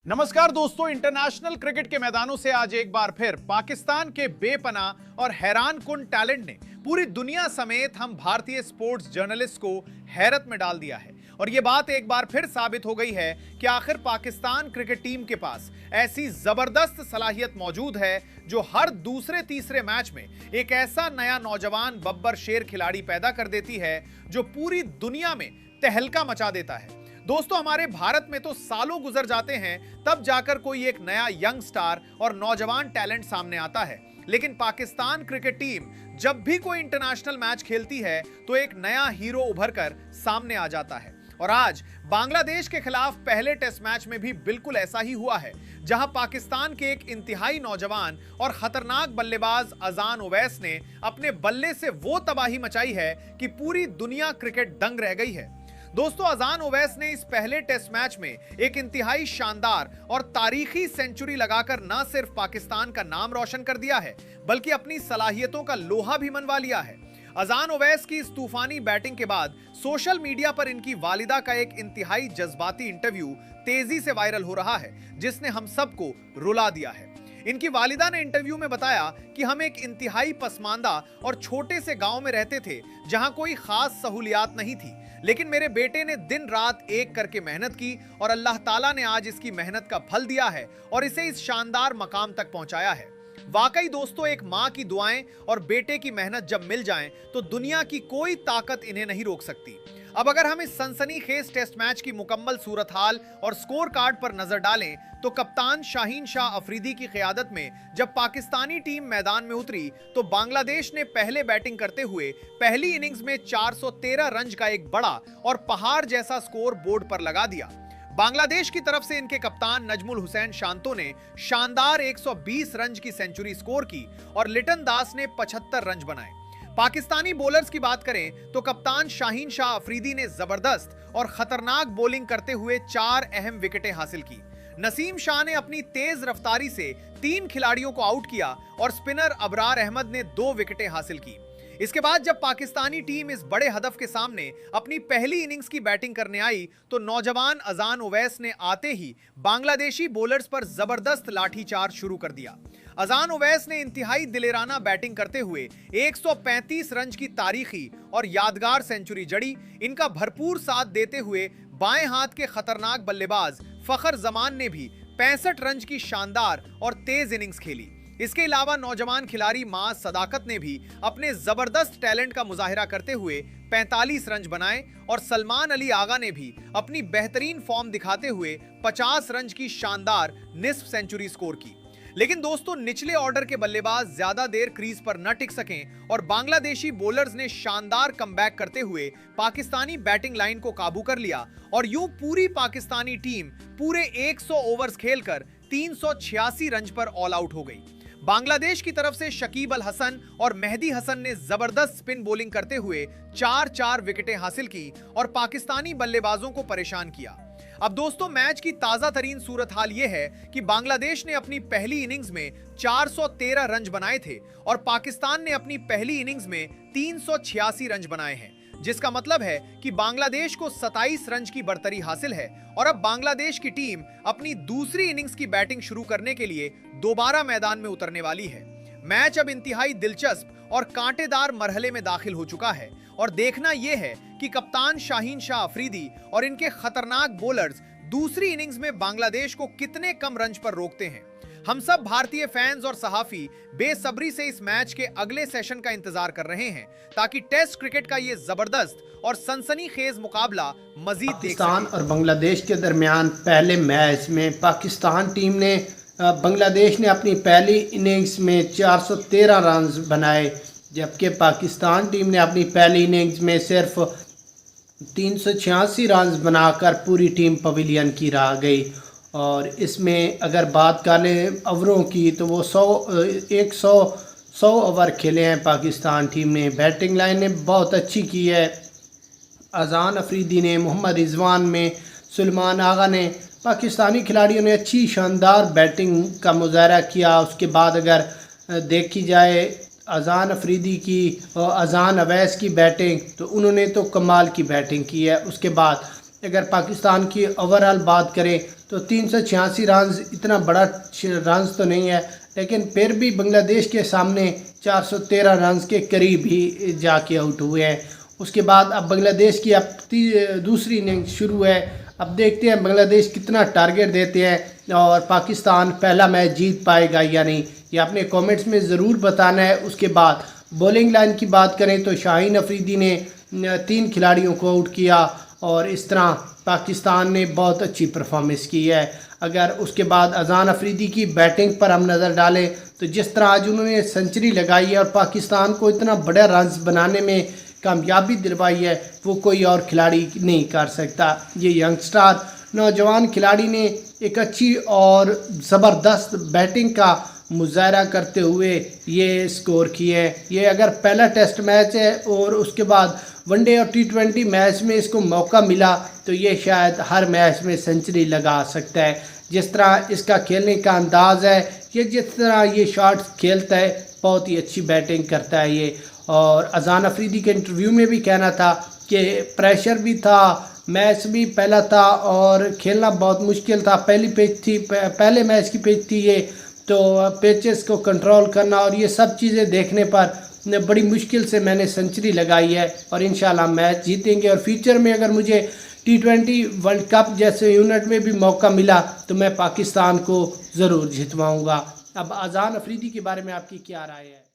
नमस्कार दोस्तों, international cricket के मैदानों से आज एक बार फिर पाकिस्तान के बेपनाह और हैरानकुन टैलेंट ने पूरी दुनिया समेत हम भारतीय स्पोर्ट्स जर्नलिस्ट को हैरत में डाल दिया है। और यह बात एक बार फिर साबित हो गई है कि आखिर पाकिस्तान क्रिकेट टीम के पास ऐसी जबरदस्त सलाहियत मौजूद है जो हर दूसरे तीसरे मैच में एक ऐसा नया नौजवान बब्बर शेर खिलाड़ी पैदा कर देती है जो पूरी दुनिया में तहलका मचा देता है। दोस्तों, हमारे भारत में तो सालों गुजर जाते हैं तब जाकर कोई एक नया यंग स्टार और नौजवान टैलेंट सामने आता है, लेकिन पाकिस्तान क्रिकेट टीम जब भी कोई इंटरनेशनल मैच खेलती है तो एक नया हीरो उभर कर सामने आ जाता है। और आज बांग्लादेश के खिलाफ पहले टेस्ट मैच में भी बिल्कुल ऐसा ही हुआ है, जहां पाकिस्तान के एक इंतहाई नौजवान और खतरनाक बल्लेबाज अजान ओवैस ने अपने बल्ले से वो तबाही मचाई है कि पूरी दुनिया क्रिकेट दंग रह गई है। दोस्तों, अजान ओवैस ने इस पहले टेस्ट मैच में एक इंतहाई शानदार और तारीखी सेंचुरी लगाकर न सिर्फ पाकिस्तान का नाम रोशन कर दिया है, बल्कि अपनी सलाहियतों का लोहा भी मनवा लिया है। अजान ओवैस की इस तूफानी बैटिंग के बाद सोशल मीडिया पर इनकी वालिदा का एक इंतहाई जज्बाती इंटरव्यू तेजी से वायरल हो रहा है, जिसने हम सबको रुला दिया है। इनकी वालिदा ने इंटरव्यू में बताया कि हम एक इंतहाई पसमानदा और छोटे से गांव में रहते थे जहां कोई खास सहूलियात नहीं थी, लेकिन मेरे बेटे ने दिन रात एक करके मेहनत की और अल्लाह ताला ने आज इसकी मेहनत का फल दिया है और इसे इस शानदार मकाम तक पहुंचाया है। वाकई दोस्तों, एक मां की दुआएं और बेटे की मेहनत जब मिल जाएं तो दुनिया की कोई ताकत इन्हें नहीं रोक सकती। अब अगर हम इस सनसनीखेज टेस्ट मैच की मुकम्मल सूरत हाल और स्कोर कार्ड पर नजर डालें तो कप्तान शाहीन शाह अफरीदी की क़ियादत में जब पाकिस्तानी टीम मैदान में उतरी तो बांग्लादेश ने पहले बैटिंग करते हुए पहली इनिंग्स में 413 रन का एक बड़ा और पहाड़ जैसा स्कोर बोर्ड पर लगा दिया। बांग्लादेश की तरफ से इनके कप्तान नजमुल हुसैन शांतो ने शानदार 120 रन की सेंचुरी स्कोर की और लिटन दास ने 75 रन बनाए। पाकिस्तानी बॉलर्स की बात करें तो कप्तान शाहीन शाह अफरीदी ने जबरदस्त और खतरनाक बॉलिंग करते हुए 4 अहम विकेटें हासिल की। नसीम शाह ने अपनी तेज रफ्तारी से 3 खिलाड़ियों को आउट किया और स्पिनर अबरार अहमद ने 2 विकेटें हासिल की। इसके बाद जब पाकिस्तानी टीम इस बड़े हदफ के सामने अपनी पहली इनिंग्स की बैटिंग करने आई तो नौजवान अजान ओवैस ने आते ही बांग्लादेशी बॉलर्स पर जबरदस्त लाठीचार्ज शुरू कर दिया। अजान ओवैस ने इंतहाई दिलेराना बैटिंग करते हुए 135 रन की तारीखी और यादगार सेंचुरी जड़ी। इनका भरपूर साथ देते हुए बाएं हाथ के खतरनाक बल्लेबाज फखर जमान ने भी 65 रन की शानदार और तेज इनिंग्स खेली। इसके अलावा नौजवान खिलाड़ी माज सदाकत ने भी अपने जबरदस्त टैलेंट का मुजाहिरा करते हुए 45 रन बनाए और सलमान अली आगा ने भी अपनी बेहतरीन फॉर्म दिखाते हुए 50 रन की शानदार निस्फ सेंचुरी स्कोर की। लेकिन दोस्तों, निचले ऑर्डर के बल्लेबाज ज्यादा देर क्रीज पर न टिक सकें और बांग्लादेशी बॉलर्स ने शानदार कमबैक करते हुए पाकिस्तानी बैटिंग लाइन को काबू कर लिया और यूं पूरी पाकिस्तानी टीम पूरे 100 ओवर्स खेलकर 386 रन पर ऑल आउट हो गई। बांग्लादेश की तरफ से शकीब अल हसन और मेहदी हसन ने जबरदस्त स्पिन बॉलिंग करते हुए 4 विकेटें हासिल की और पाकिस्तानी बल्लेबाजों को परेशान किया। अब दोस्तों, मैच की ताजा तरीन सूरत हाल यह है कि बांग्लादेश ने अपनी पहली इनिंग्स में 413 रन बनाए थे और पाकिस्तान ने अपनी पहली इनिंग्स में 386 रन बनाए हैं, जिसका मतलब है कि बांग्लादेश को 27 रन की बढ़तरी हासिल है और अब बांग्लादेश की टीम अपनी दूसरी इनिंग्स की बैटिंग शुरू करने के लिए दोबारा मैदान में उतरने वाली है। मैच अब इंतहाई दिलचस्प और कांटेदार मरहले में दाखिल हो चुका है और देखना यह है कि कप्तान शाहीन शाह अफरीदी और इनके खतरनाक बॉलर्स दूसरी इनिंग्स में बांग्लादेश को कितने कम रन पर रोकते हैं। हम सब भारतीय फैंस और सहाफी बेसब्री से इस मैच के अगले सेशन का इंतजार कर रहे हैं ताकि टेस्ट क्रिकेट का ये जबरदस्त और सनसनीखेज मुकाबला मजीद पाकिस्तान और बांग्लादेश के दरमियान पहले मैच में पाकिस्तान टीम ने बांग्लादेश ने अपनी पहली इनिंग्स में 413 रन बनाए, जबकि पाकिस्तान टीम ने अपनी पहली इनिंग्स में सिर्फ 386 रन बनाकर पूरी टीम पवेलियन की रह गई। और इसमें अगर बात करें ओवरों की तो वो 100 ओवर खेले हैं पाकिस्तान टीम ने। बैटिंग लाइन ने बहुत अच्छी की है। अजान अफरीदी ने, मोहम्मद रिजवान में, सलमान आगा ने, पाकिस्तानी खिलाड़ियों ने अच्छी शानदार बैटिंग का मुजाहरा किया। उसके बाद अगर देखी जाए अजान अफरीदी की और अजान अवैस की बैटिंग, तो उन्होंने तो कमाल की बैटिंग की है। उसके बाद अगर पाकिस्तान की ओवरऑल बात करें तो 386 रन इतना बड़ा रन तो नहीं है, लेकिन फिर भी बांग्लादेश के सामने 413 रन के करीब ही जाके आउट हुए हैं। उसके बाद अब बांग्लादेश की अब दूसरी इनिंग शुरू है। अब देखते हैं बांग्लादेश कितना टारगेट देते हैं और पाकिस्तान पहला मैच जीत पाएगा या नहीं, ये अपने कमेंट्स में ज़रूर बताना है। उसके बाद बॉलिंग लाइन की बात करें तो शाहीन अफरीदी ने 3 खिलाड़ियों को आउट किया और इस तरह पाकिस्तान ने बहुत अच्छी परफॉर्मेंस की है। अगर उसके बाद अजान अफरीदी की बैटिंग पर हम नज़र डालें तो जिस तरह आज उन्होंने सेंचुरी लगाई है और पाकिस्तान को इतना बड़ा रन बनाने में कामयाबी दिलवाई है, वो कोई और खिलाड़ी नहीं कर सकता। ये यंगस्टर नौजवान खिलाड़ी ने एक अच्छी और ज़बरदस्त बैटिंग का मुजाहरा करते हुए ये स्कोर किए हैं। ये अगर पहला टेस्ट मैच है और उसके बाद वनडे और T20 मैच में इसको मौका मिला तो ये शायद हर मैच में सेंचुरी लगा सकता है। जिस तरह इसका खेलने का अंदाज़ है, ये जिस तरह ये शॉट्स खेलता है, बहुत ही अच्छी बैटिंग करता है ये। और अजान अफरीदी के इंटरव्यू में भी कहना था कि प्रेशर भी था, मैच भी पहला था और खेलना बहुत मुश्किल था। पहली पिच थी, पहले मैच की पिच थी ये, तो पिचेस को कंट्रोल करना और ये सब चीज़ें देखने पर बड़ी मुश्किल से मैंने सेंचुरी लगाई है और इंशाल्लाह मैच जीतेंगे। और फ्यूचर में अगर मुझे T20 वर्ल्ड कप जैसे यूनिट में भी मौका मिला तो मैं पाकिस्तान को ज़रूर जितवाऊँगा। अब अजान अफरीदी के बारे में आपकी क्या राय है?